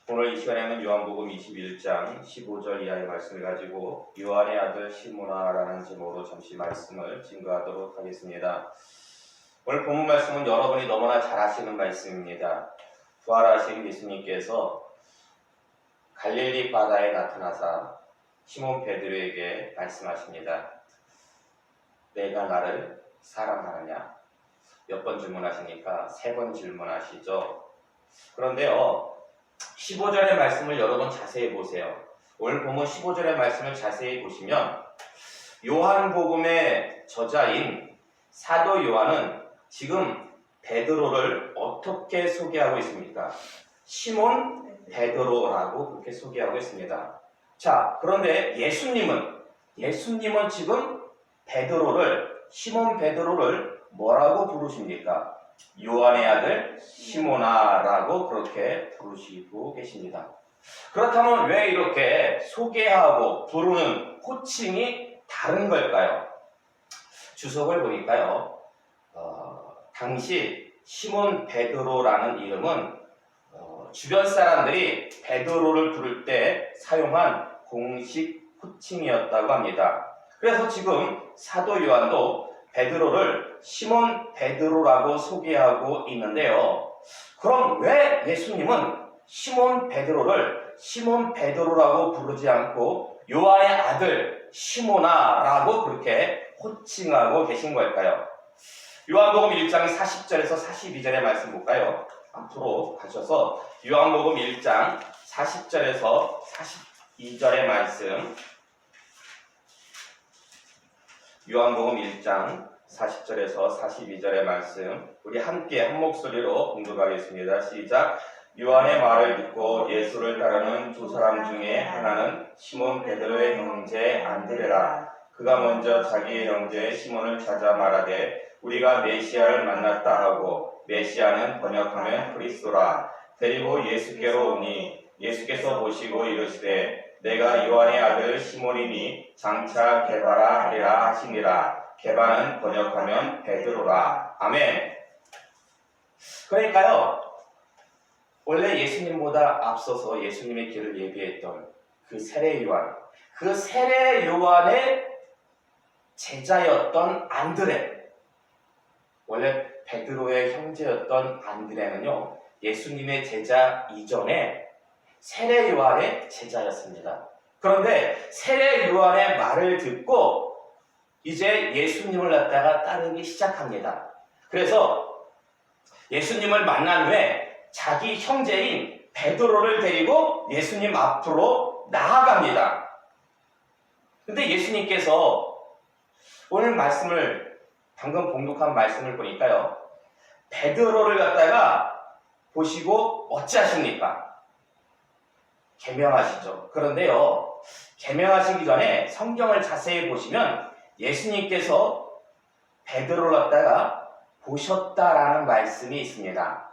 오늘 이 시간에는 요한복음 21장 15절 이하의 말씀을 가지고 요한의 아들 시모나라는 제목으로 잠시 말씀을 증거하도록 하겠습니다. 오늘 본문 말씀은 여러분이 너무나 잘 아시는 말씀입니다. 부활하신 예수님께서 갈릴리 바다에 나타나사 시몬 베드로에게 말씀하십니다. 내가 나를 사랑하느냐? 몇 번 질문하십니까? 3번 질문하시죠. 그런데요, 15절의 말씀을 여러분 자세히 보세요. 오늘 보면 15절의 말씀을 자세히 보시면 요한복음의 저자인 사도 요한은 지금 베드로를 어떻게 소개하고 있습니까? 시몬 베드로라고 그렇게 소개하고 있습니다. 자, 그런데 예수님은 지금 베드로를, 시몬 베드로를 뭐라고 부르십니까? 요한의 아들 시모나라고 그렇게 부르시고 계십니다. 그렇다면 왜 이렇게 소개하고 부르는 호칭이 다른 걸까요? 주석을 보니까요, 당시 시몬 베드로라는 이름은 주변 사람들이 베드로를 부를 때 사용한 공식 호칭이었다고 합니다. 그래서 지금 사도 요한도 베드로를 시몬 베드로라고 소개하고 있는데요. 그럼 왜 예수님은 시몬 베드로를 시몬 베드로라고 부르지 않고 요한의 아들 시모나라고 그렇게 호칭하고 계신 걸까요? 요한복음 1장 40절에서 42절의 말씀 볼까요? 앞으로 가셔서 요한복음 1장 40절에서 42절의 말씀, 요한복음 1장 40절에서 42절의 말씀, 우리 함께 한 목소리로 공독하겠습니다. 시작. 요한의 말을 듣고 예수를 따르는 두 사람 중에 하나는 시몬 베드로의 형제 안드레라. 그가 먼저 자기의 형제 시몬을 찾아 말하되 우리가 메시아를 만났다 하고, 메시아는 번역하면 그리스도라. 데리고 예수께로 오니 예수께서 보시고 이르시되 내가 요한의 아들 시몬이니 장차 게바라 하리라 하시니라. 게바는 번역하면 베드로라. 아멘. 그러니까요, 원래 예수님보다 앞서서 예수님의 길을 예비했던 그 세례 요한의 제자였던 안드레, 원래 베드로의 형제였던 안드레는요, 예수님의 제자 이전에 세례 요한의 제자였습니다. 그런데 세례 요한의 말을 듣고 이제 예수님을 갖다가 따르기 시작합니다. 그래서 예수님을 만난 후에 자기 형제인 베드로를 데리고 예수님 앞으로 나아갑니다. 근데 예수님께서 오늘 말씀을, 방금 봉독한 말씀을 보니까요, 베드로를 갖다가 보시고 어찌하십니까? 계명하시죠. 그런데요, 계명하시기 전에 성경을 자세히 보시면 예수님께서 베드로를 갖다가 보셨다라는 말씀이 있습니다.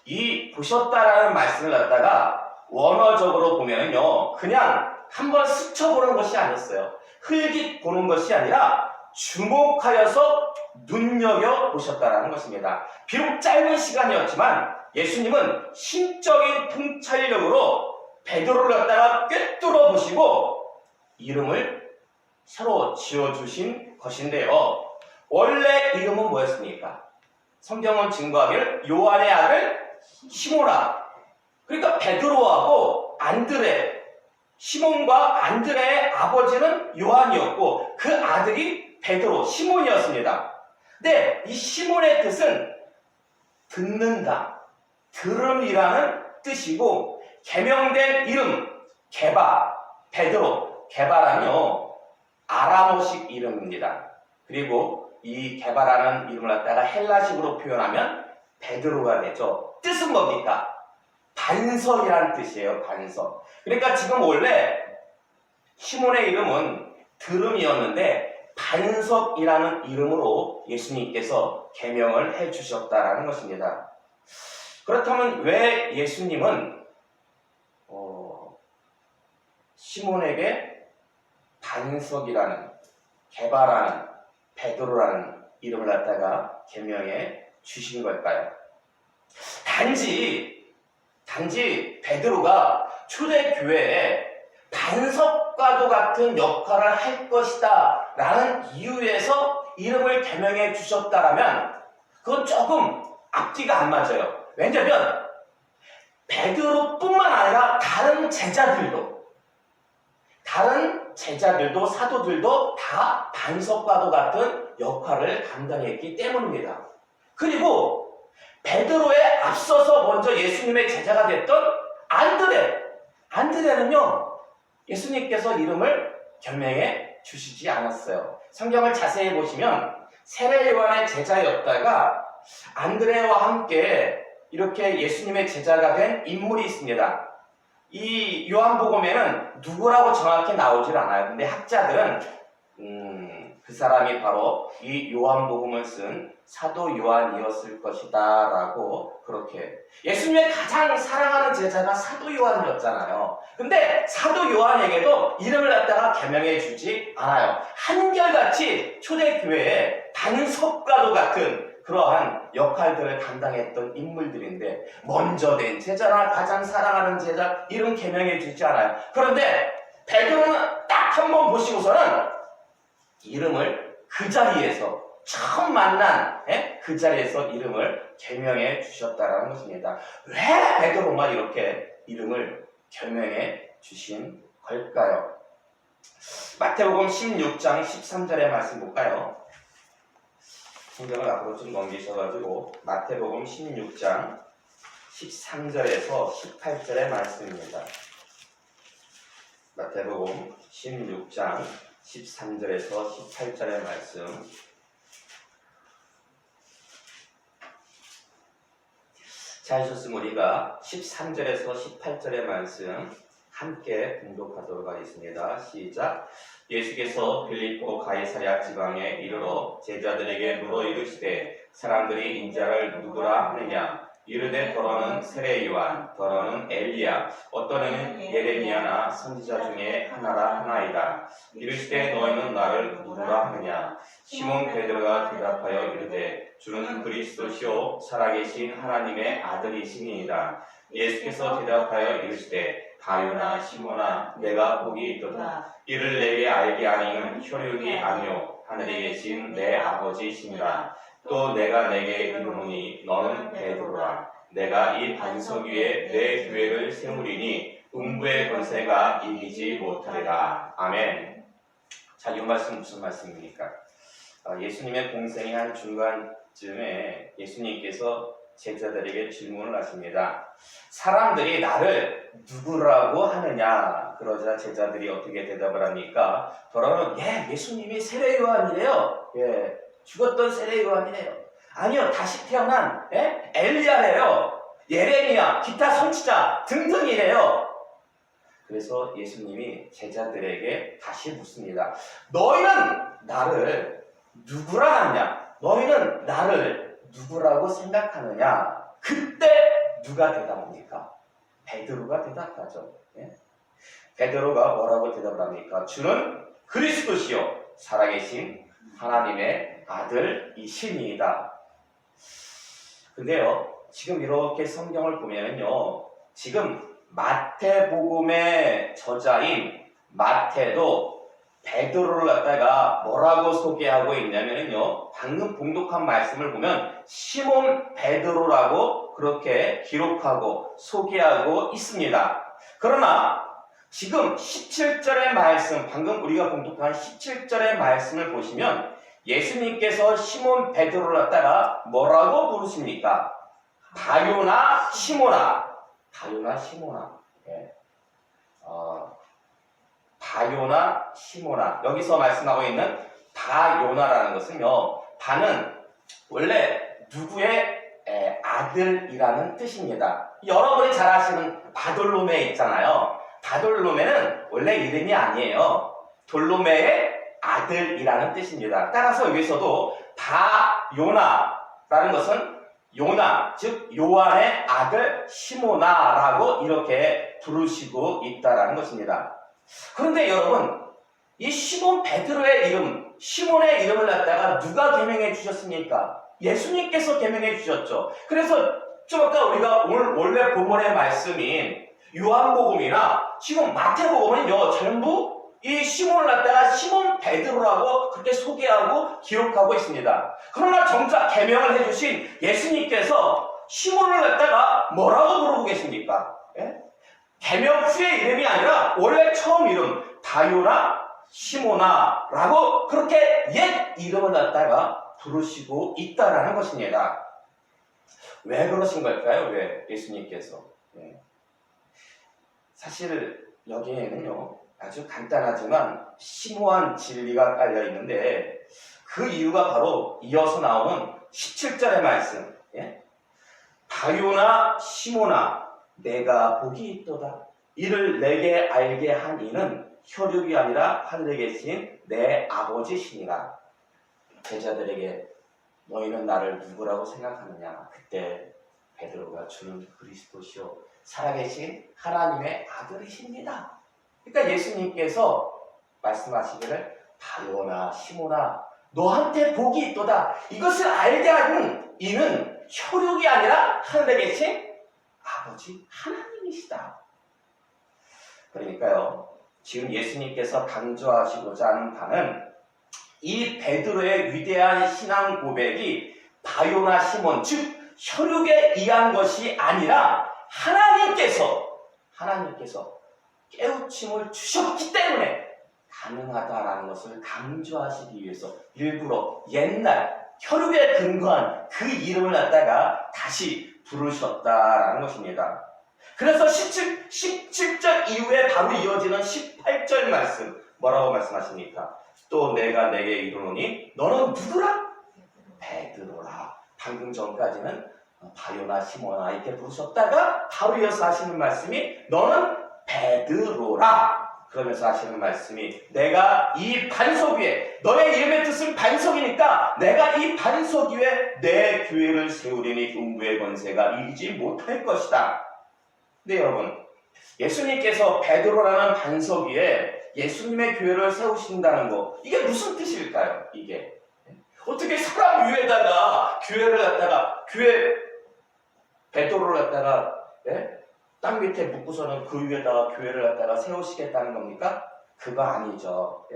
이 보셨다라는 말씀을 갖다가 원어적으로 보면요, 그냥 한번 스쳐보는 것이 아니었어요. 흘깃 보는 것이 아니라 주목하여서 눈여겨보셨다라는 것입니다. 비록 짧은 시간이었지만 예수님은 신적인 통찰력으로 베드로를 갖다가 꿰뚫어 보시고 이름을 새로 지어주신 것인데요. 원래 이름은 뭐였습니까? 성경은 증거하기를 요한의 아들 시모나. 그러니까 베드로하고 안드레, 시몬과 안드레의 아버지는 요한이었고 그 아들이 베드로, 시몬이었습니다. 근데 이 시몬의 뜻은 듣는다, 들음이라는 뜻이고, 계명된 이름 게바, 베드로, 게바라는요 아람어식 이름입니다. 그리고 이 게바라는 이름을 갖다가 헬라식으로 표현하면 베드로가 되죠. 뜻은 뭡니까? 반석이라는 뜻이에요. 반석. 그러니까 지금 원래 시몬의 이름은 들음이었는데 반석이라는 이름으로 예수님께서 계명을 해주셨다라는 것입니다. 그렇다면 왜 예수님은 시몬에게 반석이라는, 게바라는, 베드로라는 이름을 갖다가 계명해 주신 걸까요? 단지 단지 베드로가 초대교회에 반석과도 같은 역할을 할 것이다 라는 이유에서 이름을 개명해 주셨다라면 그건 조금 앞뒤가 안 맞아요. 왜냐하면 베드로뿐만 아니라 다른 제자들도 사도들도 다 반석과도 같은 역할을 감당했기 때문입니다. 그리고 베드로에 앞서서 먼저 예수님의 제자가 됐던 안드레는요 예수님께서 이름을 결명해 주시지 않았어요. 성경을 자세히 보시면 세례 요한의 제자였다가 안드레와 함께 이렇게 예수님의 제자가 된 인물이 있습니다. 이 요한복음에는 누구라고 정확히 나오질 않아요. 근데 학자들은 그 사람이 바로 이 요한복음을 쓴 사도 요한이었을 것이다 라고 그렇게. 예수님의 가장 사랑하는 제자가 사도 요한이었잖아요. 근데 사도 요한에게도 이름을 갖다가 개명해 주지 않아요. 한결같이 초대교회에 반석과도 같은 그러한 역할들을 감당했던 인물들인데 먼저 된 제자나 가장 사랑하는 제자 이름 개명해 주지 않아요. 그런데 베드로는 딱 한 번 보시고서는 이름을 그 자리에서 처음 만난 그 자리에서 이름을 개명해 주셨다라는 것입니다. 왜 베드로만 이렇게 이름을 개명해 주신 걸까요? 마태복음 16장 13절의 말씀 볼까요? 성경을 앞으로 좀 넘기셔가지고 마태복음 16장 13절에서 18절의 말씀입니다. 마태복음 16장 13절에서 18절의 말씀. 자이소스 우리가 13절에서 18절의 말씀 함께 봉독하도록 하겠습니다. 시작. 예수께서 빌립보 가이사랴 지방에 이르러 제자들에게 물어 이르시되 사람들이 인자를 누구라 하느냐? 이르되 더러는 세례 요한, 더러는 엘리야, 어떠는 예레미야나 선지자 중에 하나라 하나이다. 이르시되 너희는 나를 누구라 하느냐? 시몬 베드로가 대답하여 이르되 주는 그리스도시요 살아계신 하나님의 아들이시니이다. 예수께서 대답하여 이르시되 바요나 시몬아 내가 복이 있도다. 이를 내게 알게 하니는 혈육이 아니요 하늘에 계신 내 아버지시니라. 또 내가 내게 이르노니 너는 베드로라. 내가 이 반석 위에 내 교회를 세우리니 음부의 권세가 이기지 못하리라. 아멘. 자, 이 말씀 무슨 말씀입니까? 예수님의 공생의 한 중간쯤에 예수님께서 제자들에게 질문을 하십니다. 사람들이 나를 누구라고 하느냐? 그러자 제자들이 어떻게 대답을 합니까? 더러는 예수님이 세례 요한이래요. 죽었던 세례 요한이래요. 아니요, 다시 태어난 엘리야래요. 예레미야, 기타 선지자 등등이래요. 그래서 예수님이 제자들에게 다시 묻습니다. 너희는 나를 누구라 하냐? 너희는 나를 누구라고 생각하느냐? 그때 누가 대답합니까? 베드로가 대답하죠. 베드로가 뭐라고 대답을 합니까? 주는 그리스도시요 살아계신 하나님의 아들이시니이다. 근데요, 지금 이렇게 성경을 보면요, 지금 마태복음의 저자인 마태도 베드로를 갖다가 뭐라고 소개하고 있냐면요, 방금 봉독한 말씀을 보면 시몬 베드로라고 그렇게 기록하고 소개하고 있습니다. 그러나 지금 17절의 말씀, 방금 우리가 봉독한 17절의 말씀을 보시면 예수님께서 시몬 베드로를 갖다가 뭐라고 부르십니까? 바요나 시모나. 바요나 시모나. 바요나 시모나. 여기서 말씀하고 있는 바요나라는 것은요, 바는 원래 누구의 아들이라는 뜻입니다. 여러분이 잘 아시는 바돌로메 있잖아요. 바돌로메는 원래 이름이 아니에요. 돌로메의 아들이라는 뜻입니다. 따라서 여기서도 바요나라는 것은 요나, 즉 요한의 아들 시모나라고 이렇게 부르시고 있다라는 것입니다. 그런데 여러분, 이 시몬 베드로의 이름, 시몬의 이름을 갖다가 누가 개명해 주셨습니까? 예수님께서 개명해 주셨죠. 그래서 좀 아까 우리가 오늘 원래 본문의 말씀인 요한복음이나 지금 마태복음은요 전부 이 시몬을 갖다가 시몬 베드로라고 그렇게 소개하고 기록하고 있습니다. 그러나 정작 계명을 해주신 예수님께서 시몬을 갖다가 뭐라고 부르고 계십니까? 예? 계명 후의 이름이 아니라 원래 처음 이름 바요나 시모나라고 그렇게 옛 이름을 갖다가 부르시고 있다라는 것입니다. 왜 그러신 걸까요? 왜 예수님께서? 네. 사실 여기에는요 아주 간단하지만 심오한 진리가 깔려 있는데 그 이유가 바로 이어서 나오는 17절의 말씀. 예? 바요나 시모나 내가 복이 있도다. 이를 내게 알게 한 이는 혈육이 아니라 하늘에 계신 내 아버지시니라. 제자들에게 너희는 나를 누구라고 생각하느냐? 그때 베드로가 주는 그리스도시요 살아계신 하나님의 아들이십니다. 그러니까 예수님께서 말씀하시기를 바요나 시모나 너한테 복이 있도다. 이것을 알게 하는 이는 혈육이 아니라 하늘에 계신 아버지 하나님이시다. 그러니까요 지금 예수님께서 강조하시고자 하는 바는 이 베드로의 위대한 신앙 고백이 바요나 시몬 즉 혈육에 의한 것이 아니라 하나님께서 깨우침을 주셨기 때문에 가능하다라는 것을 강조하시기 위해서 일부러 옛날 혈육에 근거한 그 이름을 갖다가 다시 부르셨다라는 것입니다. 그래서 17절 이후에 바로 이어지는 18절 말씀 뭐라고 말씀하십니까? 또 내가 내게 이르노니 너는 누구라? 베드로라. 방금 전까지는 바요나 시모나 이렇게 부르셨다가 바로 이어서 하시는 말씀이 너는 베드로라. 그러면서 하시는 말씀이 내가 이 반석 위에 너의 이름의 뜻은 반석이니까 내가 이 반석 위에 내 교회를 세우리니 음부의 권세가 이기지 못할 것이다. 네 여러분 예수님께서 베드로라는 반석 위에 예수님의 교회를 세우신다는 거 이게 무슨 뜻일까요? 이게 어떻게 사람 위에다가 교회를 갖다가 베드로를 갖다가 땅 밑에 묻고서는 그 위에다가 교회를 갖다가 세우시겠다는 겁니까? 그거 아니죠.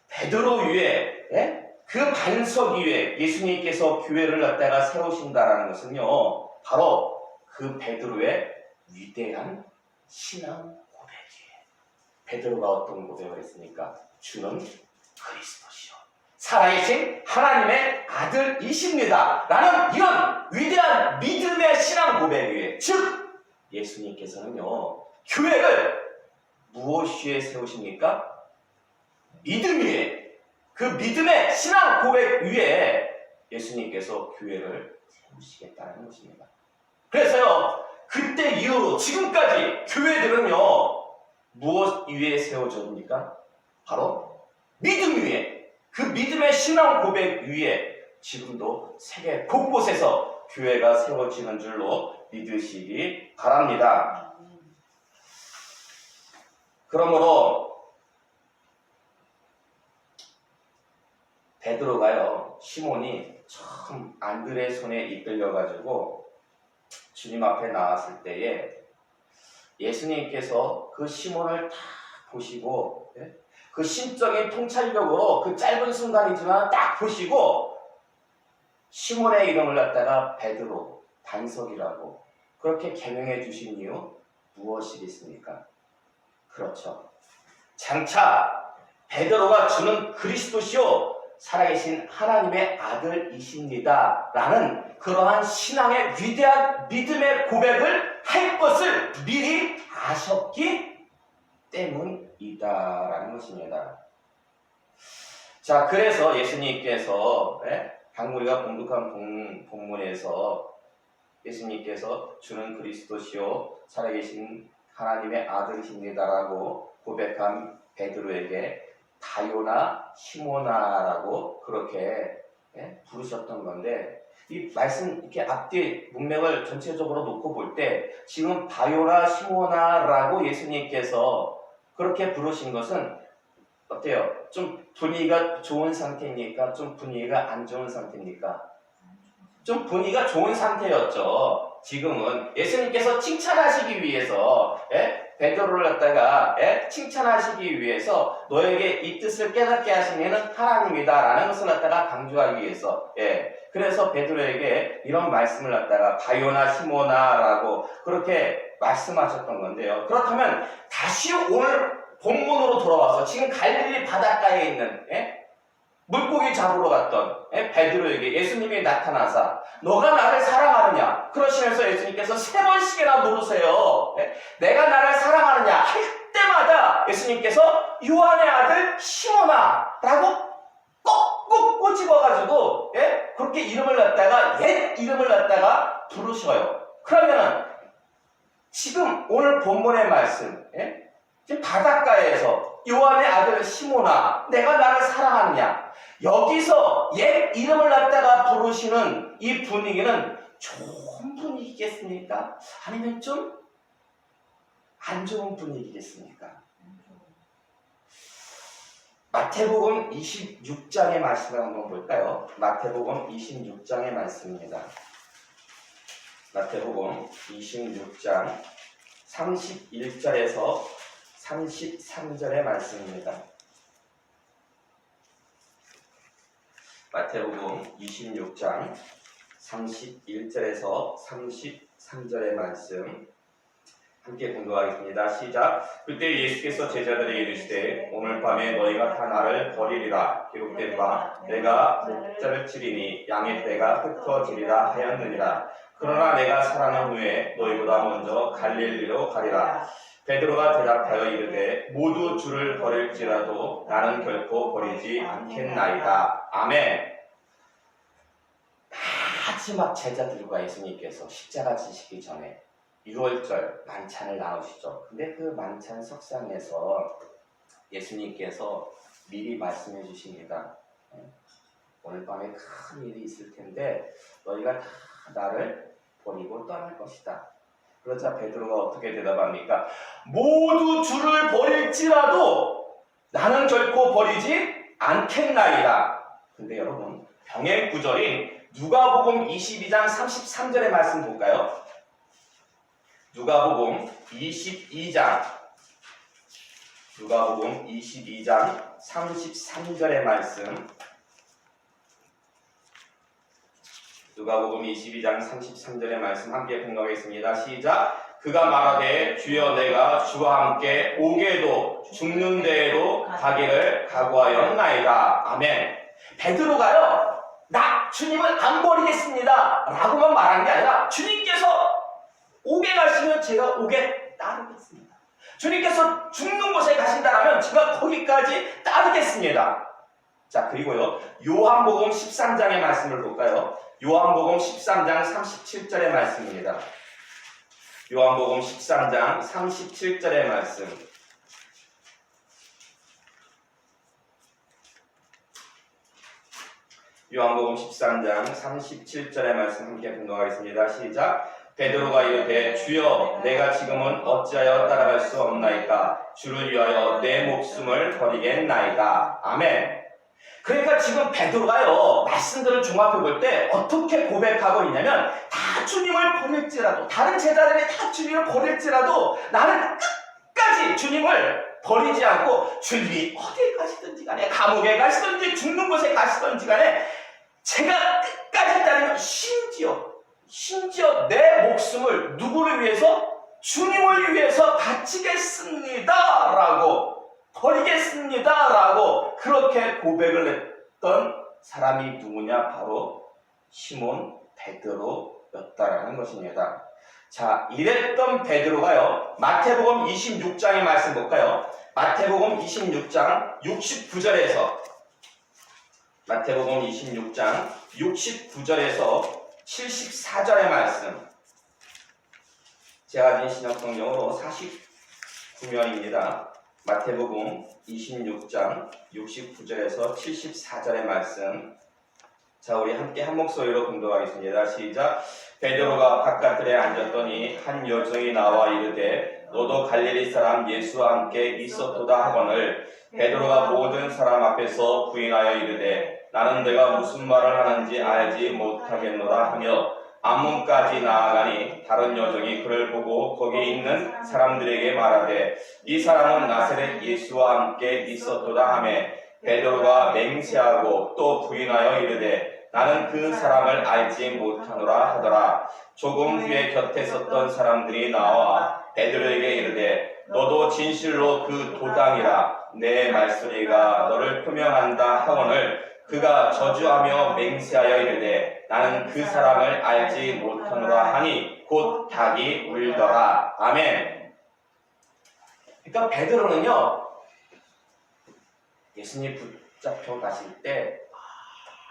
베드로 위에 그 반석 위에 예수님께서 교회를 갖다가 세우신다라는 것은요 바로 그 베드로의 위대한 신앙 고백이에요. 베드로가 어떤 고백을 했습니까? 주는 그리스도시요 살아계신 하나님의 아들이십니다 라는 이런 위대한 믿음의 신앙 고백 위에 즉 예수님께서는요 교회를 무엇 위에 세우십니까? 믿음 위에 그 믿음의 신앙 고백 위에 예수님께서 교회를 세우시겠다는 것입니다. 그래서요 그때 이후로 지금까지 교회들은요 무엇 위에 세워졌습니까? 바로 믿음 위에 그 믿음의 신앙 고백 위에 지금도 세계 곳곳에서 교회가 세워지는 줄로 믿으시기 바랍니다. 그러므로 베드로가요 시몬이 처음 안드레 손에 이끌려가지고 주님 앞에 나왔을 때에 예수님께서 그 시몬을 다 보시고 그 심적인 통찰력으로 그 짧은 순간이지만 딱 보시고 시몬의 이름을 갖다가 베드로 반석이라고 그렇게 개명해 주신 이유 무엇이겠습니까? 그렇죠. 장차 베드로가 주는 그리스도시요 살아계신 하나님의 아들이십니다 라는 그러한 신앙의 위대한 믿음의 고백을 할 것을 미리 아셨기 때문이다라는 것입니다. 자, 그래서 예수님께서 우리가 공독한 본문에서 예수님께서 주는 그리스도시요 살아계신 하나님의 아들이십니다라고 고백한 베드로에게 바요나 시모나라고 그렇게 부르셨던 건데 이 말씀 이렇게 앞뒤 문맥을 전체적으로 놓고 볼 때 지금 바요나 시모나라고 예수님께서 그렇게 부르신 것은 어때요? 좀 분위기가 좋은 상태입니까? 좀 분위기가 안 좋은 상태입니까? 좀 분위기가 좋은 상태였죠. 지금은 예수님께서 칭찬하시기 위해서 베드로를 갖다가 칭찬하시기 위해서 너에게 이 뜻을 깨닫게 하신 이는 하나님이다라는 것을 갖다가 강조하기 위해서 그래서 베드로에게 이런 말씀을 갖다가 바요나 시모나라고 그렇게 말씀하셨던 건데요. 그렇다면 다시 오늘 본문으로 돌아와서 지금 갈릴리 바닷가에 있는 물고기 잡으러 갔던 베드로에게 예수님이 나타나사 너가 나를 사랑하느냐 그러시면서 예수님께서 3번씩이나 물으세요. 내가 나를 사랑하느냐 할 때마다 예수님께서 요한의 아들 시몬아 라고 꼭 꼬집어가지고 그렇게 이름을 갖다가 옛 이름을 갖다가 부르셔요. 그러면은 지금 오늘 본문의 말씀 지금 바닷가에서 요한의 아들 시몬아 내가 나를 사랑하느냐 여기서 옛 이름을 갖다가 부르시는 이 분위기는 좋은 분위기겠습니까? 아니면 좀 안 좋은 분위기겠습니까? 마태복음 26장의 말씀을 한번 볼까요? 마태복음 26장의 말씀입니다. 마태복음 26장 31절에서 33절의 말씀입니다. 마태복음 26장 31절에서 33절의 말씀 함께 공독하겠습니다. 시작. 그때 예수께서 제자들에게 이르시되 오늘 밤에 너희가 다 나를 버리리라 기록된 바 내가 목자를 치리니 양의 떼가 흩어지리라 하였느니라. 그러나 내가 살아난 후에 너희보다 먼저 갈릴리로 가리라. 베드로가 대답하여 이르되 모두 주를 버릴지라도 나는 결코 버리지 않겠나이다. 아멘. 마지막 제자들과 예수님께서 십자가 지시기 전에 6월절 만찬을 나누시죠. 근데 그 만찬 석상에서 예수님께서 미리 말씀해 주십니다. 오늘 밤에 큰 일이 있을 텐데 너희가 다 나를 버리고 떠날 것이다. 그러자 베드로가 어떻게 대답합니까? 모두 주를 버릴지라도 나는 결코 버리지 않겠나이다. 근데 여러분 병행 구절인 누가복음 22장 33절의 말씀 볼까요? 누가복음 22장 33절의 말씀 누가복음 22장 33절의 말씀 함께 공독하겠습니다. 시작. 그가 말하되 주여 내가 주와 함께 오게도 죽는 데에도 가기를 각오하였나이다. 아멘. 베드로가요 나 주님을 안 버리겠습니다 라고만 말한 게 아니라 주님께서 오게 가시면 제가 오게 따르겠습니다. 주님께서 죽는 곳에 가신다라면 제가 거기까지 따르겠습니다. 자, 그리고요 요한복음 13장의 말씀을 볼까요? 요한복음 13장 37절의 말씀입니다. 요한복음 13장 37절의 말씀. 요한복음 13장 37절의 말씀 함께 공독하겠습니다. 시작. 베드로가 이르되 주여 내가 지금은 어찌하여 따라갈 수 없나이까 주를 위하여 내 목숨을 버리겠나이다. 아멘. 그러니까 지금 베드로가요 말씀들을 종합해 볼 때 어떻게 고백하고 있냐면 다 주님을 버릴지라도 다른 제자들이 다 주님을 버릴지라도 나는 끝까지 주님을 버리지 않고 주님이 어디에 가시든지 간에 감옥에 가시든지 죽는 곳에 가시든지 간에 제가 끝까지 따르면 심지어 내 목숨을 누구를 위해서? 주님을 위해서 바치겠습니다 라고 버리겠습니다 라고 그렇게 고백을 했던 사람이 누구냐? 바로 시몬 베드로였다라는 것입니다. 자, 이랬던 베드로가요 마태복음 26장의 말씀 볼까요? 마태복음 26장 69절에서 마태복음 26장 69절에서 74절의 말씀 제가 가진 신약성경으로 49면입니다. 마태복음 26장 69절에서 74절의 말씀 자, 우리 함께 한 목소리로 공독하겠습니다. 시작. 베드로가 바깥들에 앉았더니 한 여종이 나와 이르되 너도 갈릴리 사람 예수와 함께 있었도다 하거늘 베드로가 모든 사람 앞에서 부인하여 이르되 나는 내가 무슨 말을 하는지 알지 못하겠노라 하며 앞문까지 나아가니 다른 여종이 그를 보고 거기에 있는 사람들에게 말하되 이 사람은 나사렛 예수와 함께 있었도다 하매 베드로가 맹세하고 또 부인하여 이르되 나는 그 사람을 알지 못하노라 하더라. 조금 후에 곁에 섰던 사람들이 나와 베드로에게 이르되 너도 진실로 그 도당이라 내 말소리가 너를 표명한다 하거늘 그가 저주하며 맹세하여 이르되 나는 그 사람을 알지 못하노라 하니 곧 닭이 울더라. 아멘. 그러니까 베드로는요 예수님 붙잡혀 가실 때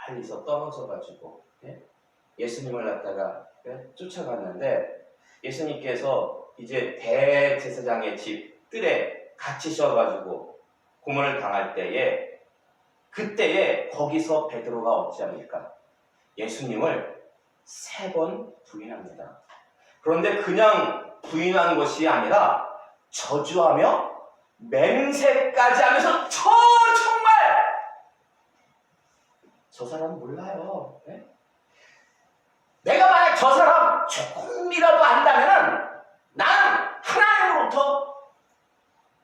멀리서 떨어져가지고 예수님을 갖다가 쫓아갔는데 예수님께서 이제 대제사장의 집 뜰에 갇히셔가지고 고문을 당할 때에 그때에 거기서 베드로가 어찌합니까? 예수님을 3번 부인합니다. 그런데 그냥 부인한 것이 아니라 저주하며 맹세까지 하면서 정말 저 사람 몰라요. 네? 내가 만약 저 사람 조금이라도 안다면은 나는 하나님으로부터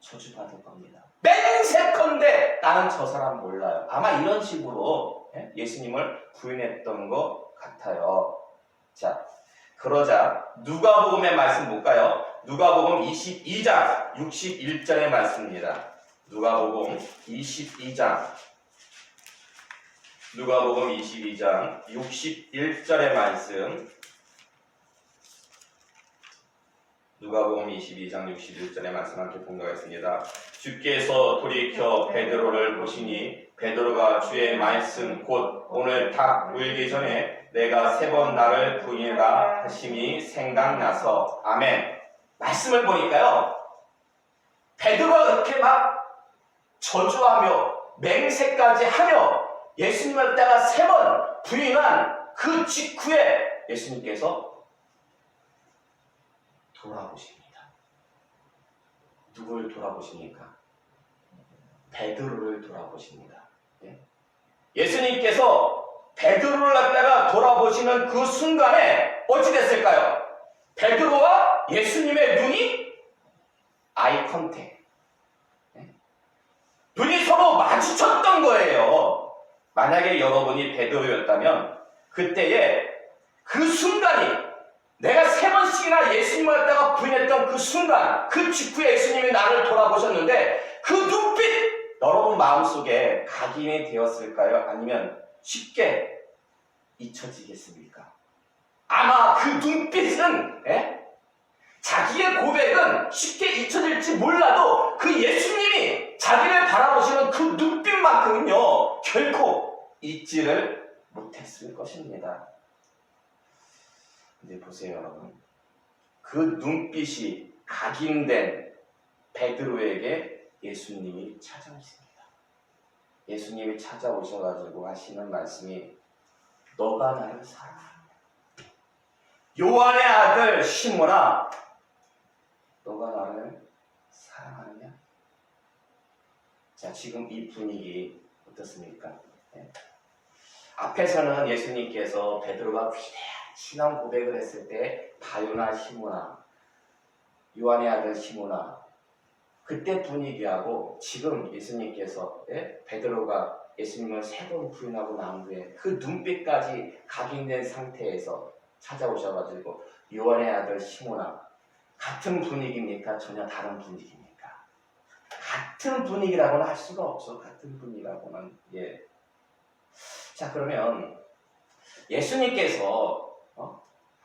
저주받을 겁니다. 맹세컨대 나는 저 사람 몰라요. 아마 이런 식으로 예수님을 부인했던 것 같아요. 자, 그러자 누가복음의 말씀 볼까요? 누가복음 22장 61절의 말씀입니다. 누가복음 22장 61절의 말씀. 누가복음 22장 61절의 말씀 함께 봉독하겠습니다. 주께서 돌이켜 베드로를 보시니 베드로가 주의 말씀 곧 오늘 닭 울기 전에 내가 3번 나를 부인하라 하심이 생각나서 아멘. 말씀을 보니까요 베드로가 그렇게 막 저주하며 맹세까지 하며 예수님을 따라 3번 부인한 그 직후에 예수님께서 돌아보십니다. 누굴 돌아보십니까? 베드로를 돌아보십니다. 예수님께서 베드로를 갖다가 돌아보시는 그 순간에 어찌 됐을까요? 베드로와 예수님의 눈이 아이 컨택. 눈이 서로 마주쳤던 거예요. 만약에 여러분이 베드로였다면 그때에 그 순간이 내가 3번씩이나 예수님을 갖다가 부인했던 그 순간 그 직후에 예수님이 나를 돌아보셨는데 그 눈빛 여러분 마음속에 각인이 되었을까요? 아니면 쉽게 잊혀지겠습니까? 아마 그 눈빛은 자기의 고백은 쉽게 잊혀질지 몰라도 그 예수님이 자기를 바라보시는 그 눈빛만큼은요 결코 잊지를 못했을 것입니다. 근데 보세요 여러분, 그 눈빛이 각인된 베드로에게 예수님이 찾아오십니다. 예수님이 찾아오셔가지고 하시는 말씀이 너가 나를 사랑하느냐? 요한의 아들 시몬아 너가 나를 사랑하느냐? 자, 지금 이 분위기 어떻습니까? 앞에서는 예수님께서 베드로가 위대한 신앙 고백을 했을 때 바요나 시몬아, 요한의 아들 시몬아, 그때 분위기하고 지금 예수님께서 베드로가 예수님을 3번 부인하고 난 후에 그 눈빛까지 각인된 상태에서 찾아오셔가지고 요한의 아들 시몬아, 같은 분위기입니까? 전혀 다른 분위기입니까? 같은 분위기라고는 할 수가 없어. 같은 분위기라고는. 자, 그러면 예수님께서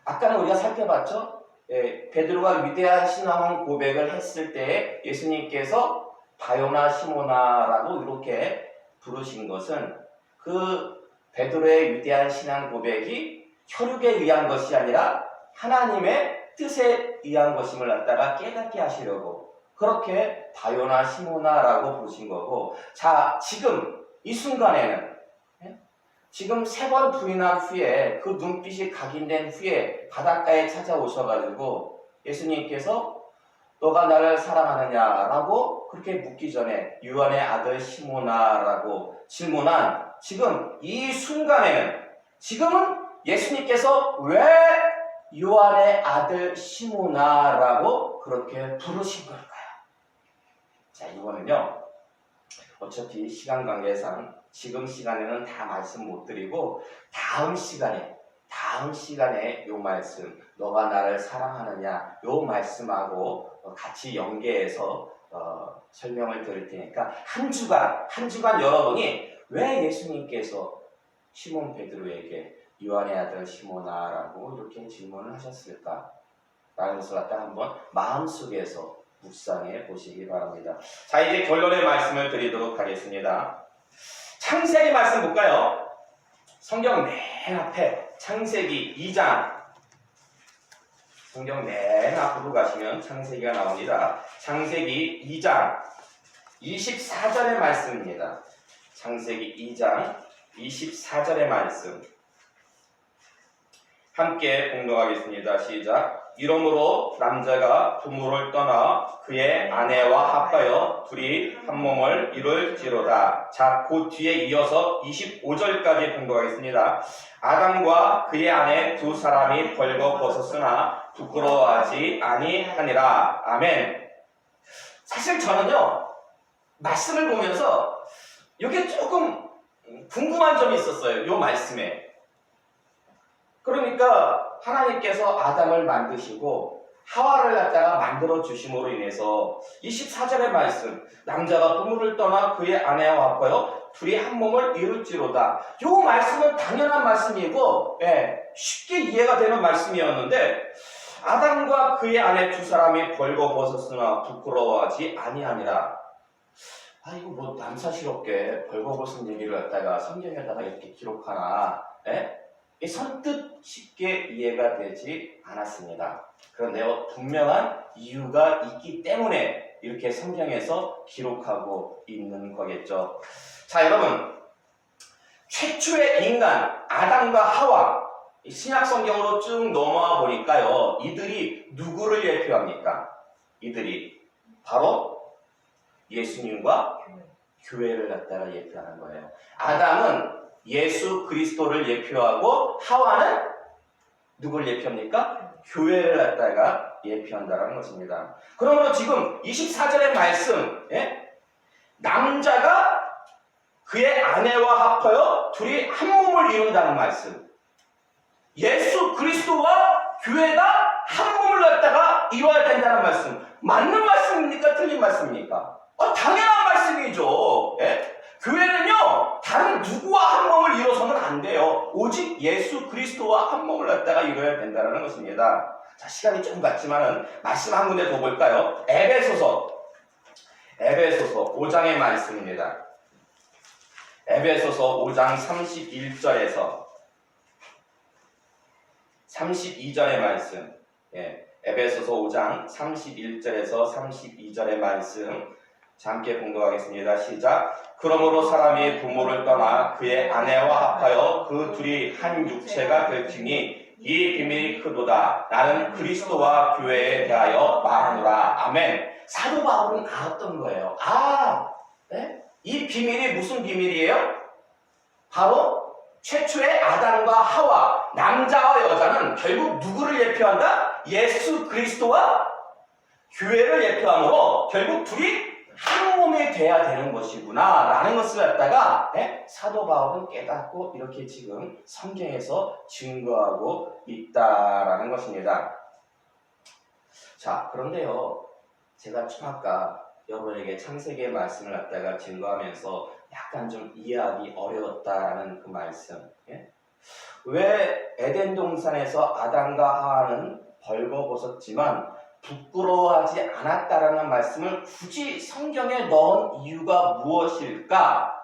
아까는 우리가 살펴봤죠? 베드로가 위대한 신앙 고백을 했을 때 예수님께서 바요나 시모나라고 이렇게 부르신 것은 그 베드로의 위대한 신앙 고백이 혈육에 의한 것이 아니라 하나님의 뜻에 의한 것임을 갖다가 깨닫게 하시려고 그렇게 바요나 시모나라고 부르신 거고, 자, 지금 이 순간에는 지금 3번 부인한 후에 그 눈빛이 각인된 후에 바닷가에 찾아오셔가지고 예수님께서 너가 나를 사랑하느냐라고 그렇게 묻기 전에 요한의 아들 시모나라고 질문한 지금 이 순간에는 지금은 예수님께서 왜 요한의 아들 시몬아라고 그렇게 부르신 걸까요? 자, 이거는요. 어차피 시간 관계상 지금 시간에는 다 말씀 못 드리고 다음 시간에 요 말씀 너가 나를 사랑하느냐 요 말씀하고 같이 연계해서 설명을 드릴 테니까 한 주간 여러분이 왜 예수님께서 시몬 베드로에게 요한의 아들 시몬아라고 이렇게 질문을 하셨을까? 라는 것을 갖다 한번 마음속에서 묵상해 보시기 바랍니다. 자, 이제 결론의 말씀을 드리도록 하겠습니다. 창세기 말씀 볼까요? 성경 맨 앞에 창세기 2장, 성경 맨 앞으로 가시면 창세기가 나옵니다. 창세기 2장 24절의 말씀입니다. 창세기 2장 24절의 말씀 함께 공독하겠습니다. 시작. 이러므로 남자가 부모를 떠나 그의 아내와 합하여 둘이 한 몸을 이룰지로다. 자, 그 뒤에 이어서 25절까지 공독하겠습니다. 아담과 그의 아내 두 사람이 벌거벗었으나 부끄러워하지 아니하니라. 아멘. 사실 저는요, 말씀을 보면서 이게 조금 궁금한 점이 있었어요. 이 말씀에. 그러니까 하나님께서 아담을 만드시고 하와를 갖다가 만들어 주심으로 인해서 24절의 말씀, 남자가 부모를 떠나 그의 아내와 합하여 둘이 한 몸을 이룰지로다. 이 말씀은 당연한 말씀이고 쉽게 이해가 되는 말씀이었는데 아담과 그의 아내 두 사람이 벌거벗었으나 부끄러워하지 아니하니라. 이거 뭐 남사스럽게 벌거벗은 얘기를 갖다가 성경에다가 이렇게 기록하나? 선뜻 쉽게 이해가 되지 않았습니다. 그런데 분명한 이유가 있기 때문에 이렇게 성경에서 기록하고 있는 거겠죠. 자, 여러분, 최초의 인간 아담과 하와 신약 성경으로 쭉 넘어와 보니까요, 이들이 누구를 예표합니까? 이들이 바로 예수님과 교회를 갖다가 예표하는 거예요. 아담은 예수 그리스도를 예표하고 하와는 누굴 예표합니까? 교회를 갖다가 예표한다는 것입니다. 그러므로 지금 24절의 말씀, 남자가 그의 아내와 합하여 둘이 한 몸을 이룬다는 말씀. 예수 그리스도와 교회가 한 몸을 갖다가 이루어야 된다는 말씀. 맞는 말씀입니까? 틀린 말씀입니까? 당연한 말씀이죠. 교회는요, 다른 누구와 한 몸을 이뤄서는 안 돼요. 오직 예수 그리스도와 한 몸을 갖다가 이뤄야 된다는 것입니다. 자, 시간이 조금 갔지만은 말씀 한 군데 더 볼까요? 에베소서 5장의 말씀입니다. 에베소서 5장 31절에서 32절의 말씀. 에베소서 5장 31절에서 32절의 말씀. 자, 함께 공독하겠습니다. 시작. 그러므로 사람이 부모를 떠나 그의 아내와 합하여 그 둘이 한 육체가 될지니 이 비밀이 크도다. 나는 그리스도와 교회에 대하여 말하노라. 아멘. 사도 바울은 알았던 거예요. 이 비밀이 무슨 비밀이에요? 바로 최초의 아담과 하와, 남자와 여자는 결국 누구를 예표한다? 예수 그리스도와 교회를 예표하므로 결국 둘이 한 몸이 돼야 되는 것이구나 라는 것을 갖다가 사도 바울은 깨닫고 이렇게 지금 성경에서 증거하고 있다라는 것입니다. 자, 그런데요, 제가 좀 아까 여러분에게 창세기의 말씀을 갖다가 증거하면서 약간 좀 이해하기 어려웠다라는 그 말씀. 왜 에덴 동산에서 아담과 하와는 벌거벗었지만 부끄러워하지 않았다라는 말씀을 굳이 성경에 넣은 이유가 무엇일까?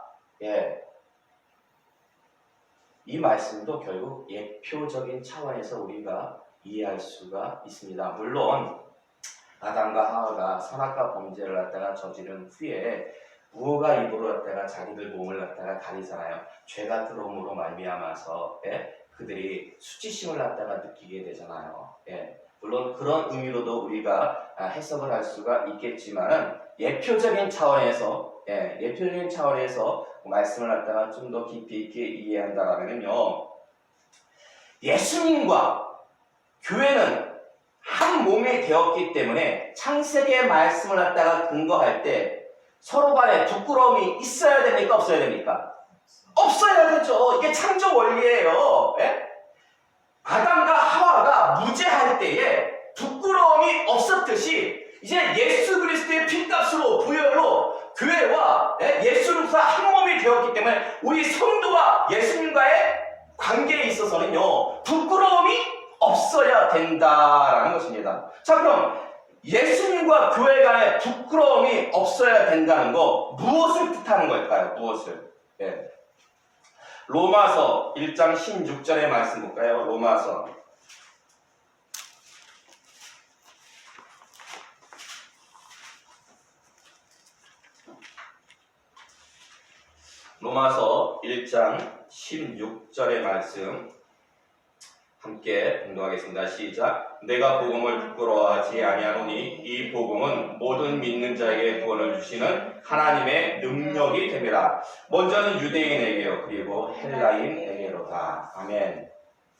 이 말씀도 결국 예표적인 차원에서 우리가 이해할 수가 있습니다. 물론 아담과 하와가 선악과 범죄를 갖다가 저지른 후에 무화과 잎으로 갖다가 자기들 몸을 갖다가 가리잖아요. 죄가 들어옴으로 말미암아서 그들이 수치심을 갖다가 느끼게 되잖아요. 물론 그런 의미로도 우리가 해석을 할 수가 있겠지만은 예표적인 차원에서 말씀을 갖다가 좀 더 깊이 있게 이해한다라면요, 예수님과 교회는 한 몸이 되었기 때문에 창세기의 말씀을 갖다가 근거할 때 서로 간에 부끄러움이 있어야 됩니까? 없어야 됩니까? 없어야 되죠. 이게 창조 원리예요. 예? 아담과 하와가 무죄할 때에 부끄러움이 없었듯이 이제 예수 그리스도의 피값으로 부혈로 교회와 예수로서 한 몸이 되었기 때문에 우리 성도와 예수님과의 관계에 있어서는요, 부끄러움이 없어야 된다라는 것입니다. 자, 그럼 예수님과 교회 간에 부끄러움이 없어야 된다는 거, 무엇을 뜻하는 걸까요? 무엇을? 예. 로마서 1장 16절의 말씀 볼까요? 로마서 1장 16절의 말씀 함께 공독하겠습니다. 시작. 내가 복음을 부끄러워하지 아니하노니 이 복음은 모든 믿는 자에게 구원을 주시는 하나님의 능력이 됨이라. 먼저는 유대인에게요, 그리고 헬라인에게로다. 아멘.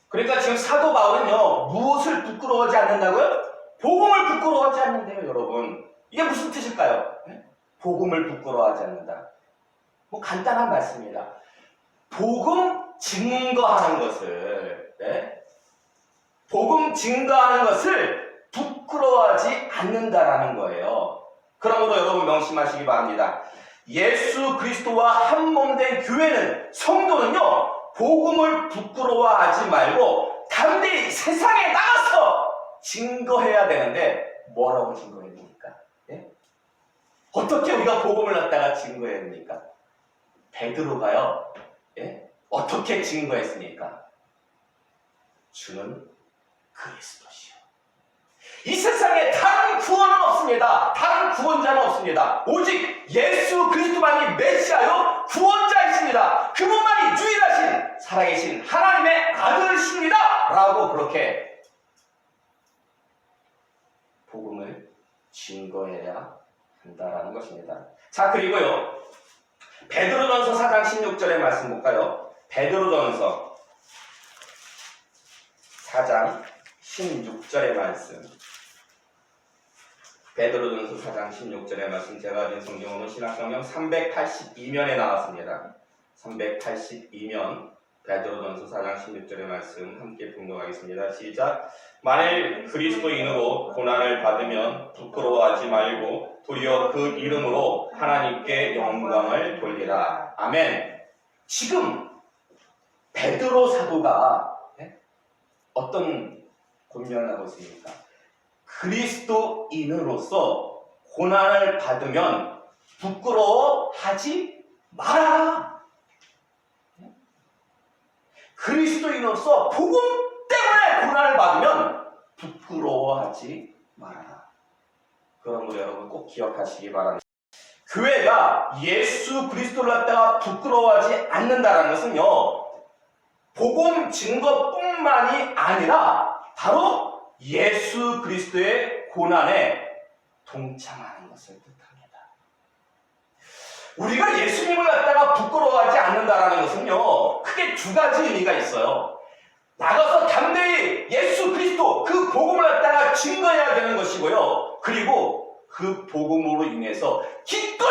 그러니까 지금 사도 바울은요, 무엇을 부끄러워하지 않는다고요? 복음을 부끄러워하지 않는데요, 여러분. 이게 무슨 뜻일까요? 복음을 부끄러워하지 않는다. 뭐 간단한 말씀입니다. 복음 증거하는 것을, 복음 증거하는 것을 부끄러워하지 않는다라는 거예요. 그러므로 여러분 명심하시기 바랍니다. 예수 그리스도와 한 몸 된 교회는, 성도는요, 복음을 부끄러워하지 말고 담대히 세상에 나가서 증거해야 되는데, 뭐라고 증거해야 됩니까? 어떻게 우리가 복음을 갖다가 증거해야 됩니까? 베드로가요, 어떻게 증거했습니까? 주는 그리스도시요. 이 세상에 다른 구원은 없습니다. 다른 구원자는 없습니다. 오직 예수 그리스도만이 메시아요 구원자이십니다. 그분만이 유일하신 살아계신 하나님의 아들이십니다. 라고 그렇게 복음을 증거해야 한다라는 것입니다. 자, 그리고요, 베드로전서 4장 16절의 말씀 볼까요? 베드로전서 4장 16절의 말씀. 베드로전서 4장 16절의 말씀, 제가 가진 성경으로 신약성경 382면에 나왔습니다. 382면 베드로전서 4장 16절의 말씀 함께 봉독하겠습니다. 시작. 만일 그리스도인으로 고난을 받으면 부끄러워하지 말고 도리어 그 이름으로 하나님께 영광을 돌리라. 아멘. 지금 베드로 사도가 어떤 권면을 하고 있습니까? 그리스도인으로서 고난을 받으면 부끄러워하지 마라. 그리스도인으로서 복음 때문에 고난을 받으면 부끄러워하지 마라. 그러므로 여러분 꼭 기억하시기 바랍니다. 교회가 예수 그리스도를 갖다가 부끄러워하지 않는다는 것은요, 복음 증거뿐만이 아니라 바로 예수 그리스도의 고난에 동참하는 것을 뜻합니다. 우리가 예수님을 갖다가 부끄러워하지 않는다는 것은요, 크게 두 가지 의미가 있어요. 나가서 담대히 예수 그리스도 그 복음을 갖다가 증거해야 되는 것이고요, 그리고 그 복음으로 인해서 기꺼이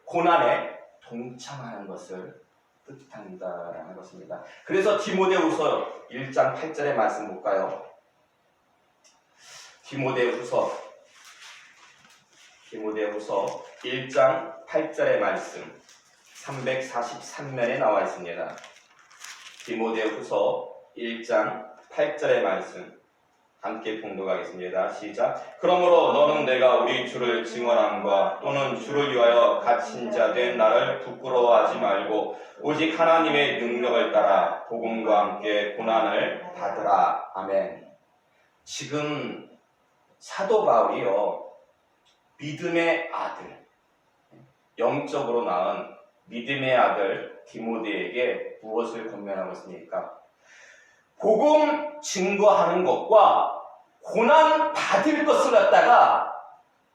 고난에 동참하는 것을 뜻한다라는 것입니다. 그래서 디모데후서 1장 8절의 말씀 볼까요? 디모데후서 1장 8절의 말씀 343면에 나와 있습니다. 디모데후서 1장 8절의 말씀 함께 봉독하겠습니다. 시작. 그러므로 너는 내가 우리 주를 증언함과 또는 주를 위하여 갇힌 자 된 나를 부끄러워하지 말고 오직 하나님의 능력을 따라 복음과 함께 고난을 받으라. 아멘. 지금 사도 바울이요, 믿음의 아들, 영적으로 낳은 믿음의 아들 디모데에게 무엇을 권면하고 있습니까? 복음 증거하는 것과 고난 받을 것을 갖다가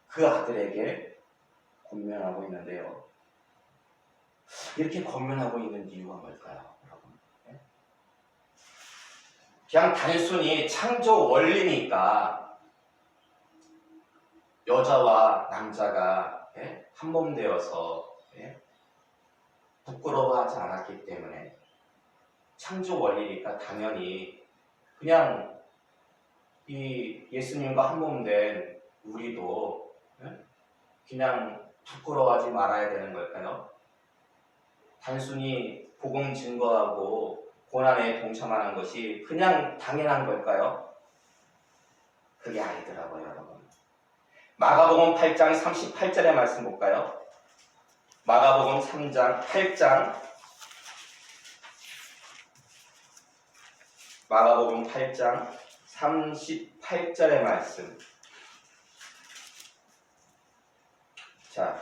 그 아들에게 권면하고 있는데요, 이렇게 권면하고 있는 이유가 뭘까요, 여러분? 예? 그냥 단순히 창조 원리니까 여자와 남자가 예? 한 몸 되어서 예? 부끄러워하지 않았기 때문에 창조 원리니까 당연히 그냥 이 예수님과 한 몸 된 우리도 예? 그냥 부끄러워하지 말아야 되는 걸까요? 단순히 복음 증거하고 고난에 동참하는 것이 그냥 당연한 걸까요? 그게 아니더라고요, 여러분. 마가복음 8장 38절의 말씀 볼까요? 마가복음 3장 8장 마가복음 8장 38절의 말씀. 자,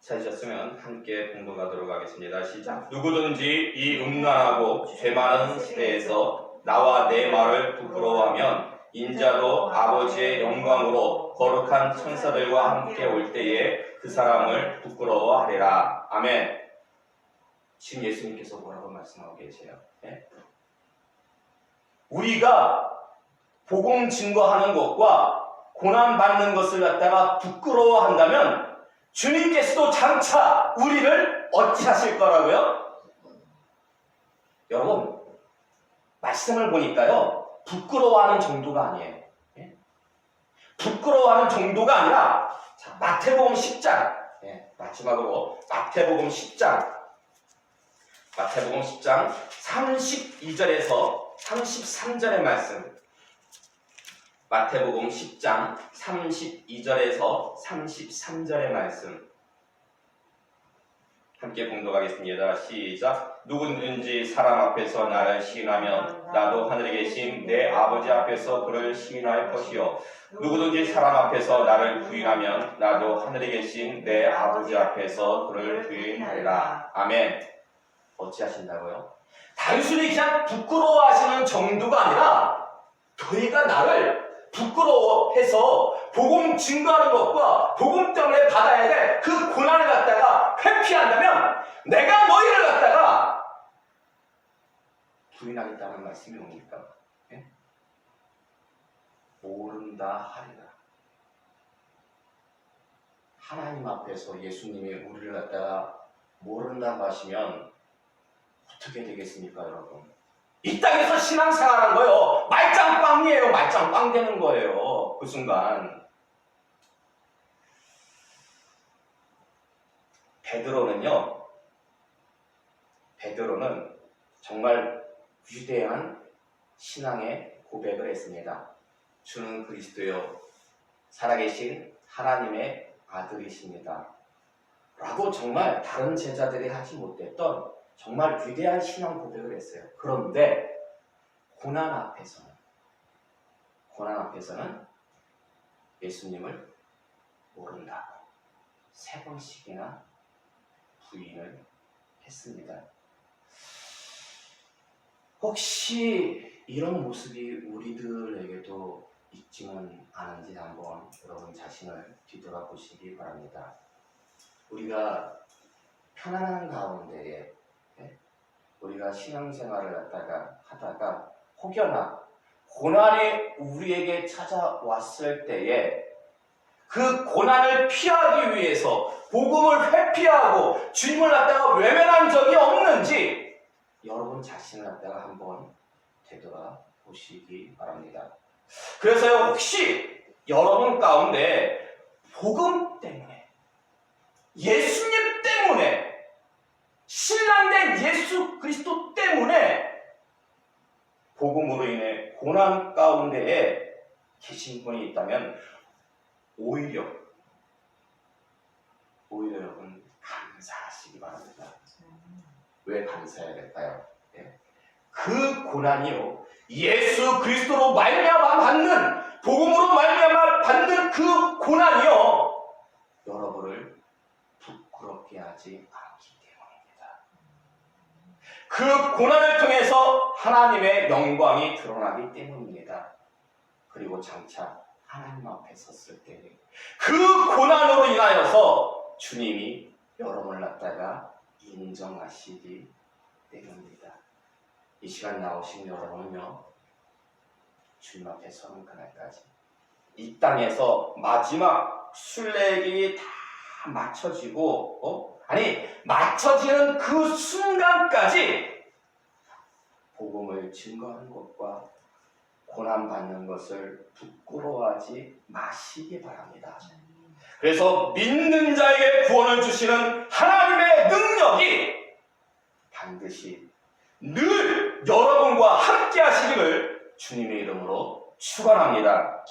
찾으셨으면 함께 공독하도록 하겠습니다. 시작. 누구든지 이 음란하고 죄 많은 시대에서 나와 내 말을 부끄러워하면 인자도 아버지의 영광으로 거룩한 천사들과 함께 올 때에 그 사람을 부끄러워하리라. 아멘. 지금 예수님께서 뭐라고 말씀하고 계세요? 네? 우리가 복음 증거하는 것과 고난받는 것을 갖다가 부끄러워한다면 주님께서도 장차 우리를 어찌하실 거라고요? 여러분, 말씀을 보니까요, 부끄러워하는 정도가 아니에요. 예? 부끄러워하는 정도가 아니라, 자, 마태복음 10장, 예, 마지막으로 마태복음 10장 32절에서 33절의 말씀. 마태복음 10장 32절에서 33절의 말씀 함께 봉독하겠습니다. 시작. 누구든지 사람 앞에서 나를 시인하면 나도 하늘에 계신 내 아버지 앞에서 그를 시인할 것이요 누구든지 사람 앞에서 나를 부인하면 나도 하늘에 계신 내 아버지 앞에서 그를 부인하리라. 아멘. 어찌하신다고요? 단순히 그냥 부끄러워하시는 정도가 아니라 너희가 나를 부끄러워해서 복음 증거하는 것과 복음 때문에 받아야 될 그 고난을 갖다가 회피한다면 내가 너희를 갖다가 부인하겠다는 말씀이 뭡니까? 예? 모른다 하리라. 하나님 앞에서 예수님이 우리를 갖다가 모른다고 하시면 어떻게 되겠습니까, 여러분? 이 땅에서 신앙생활한 거요. 말짱빵이에요. 말짱빵 되는 거예요. 그 순간. 베드로는 정말 위대한 신앙의 고백을 했습니다. 주는 그리스도요 살아계신 하나님의 아들이십니다. 라고 정말 다른 제자들이 하지 못했던 정말 위대한 신앙 고백을 했어요. 그런데 고난 앞에서는 예수님을 모른다고 3번씩이나 부인을 했습니다. 혹시 이런 모습이 우리들에게도 있지는 않은지 한번 여러분 자신을 뒤돌아보시기 바랍니다. 우리가 편안한 가운데에 우리가 신앙생활을 하다가 혹여나 고난이 우리에게 찾아왔을 때에 그 고난을 피하기 위해서 복음을 회피하고 주님을 갖다가 외면한 적이 없는지 여러분 자신을 갖다가 한번 되돌아보시기 바랍니다. 그래서 혹시 여러분 가운데 복음 때문에 예수님 때문에 신랑된 예수 그리스도 때문에 복음으로 인해 고난 가운데에 계신 분이 있다면 오히려 여러분 감사하시기 바랍니다. 왜 감사해야 될까요? 네. 그 고난이요 예수 그리스도로 말미암아 받는 복음으로 말미암아 받는 그 고난이요 여러분을 부끄럽게 하지 않기 때문입니다. 그 고난을 통해서 하나님의 영광이 드러나기 때문입니다. 그리고 장차 하나님 앞에 섰을 때 그 고난으로 인하여서 주님이 여러분을 갖다가 인정하시기 때문입니다. 이 시간 나오신 여러분은요, 주님 앞에 서는 그날까지 이 땅에서 마지막 순례길이 다 맞춰지고 맞춰지는 그 순간까지 복음을 증거하는 것과 고난받는 것을 부끄러워하지 마시기 바랍니다. 그래서 믿는 자에게 구원을 주시는 하나님의 능력이 반드시 늘 여러분과 함께 하시기를 주님의 이름으로 축원합니다.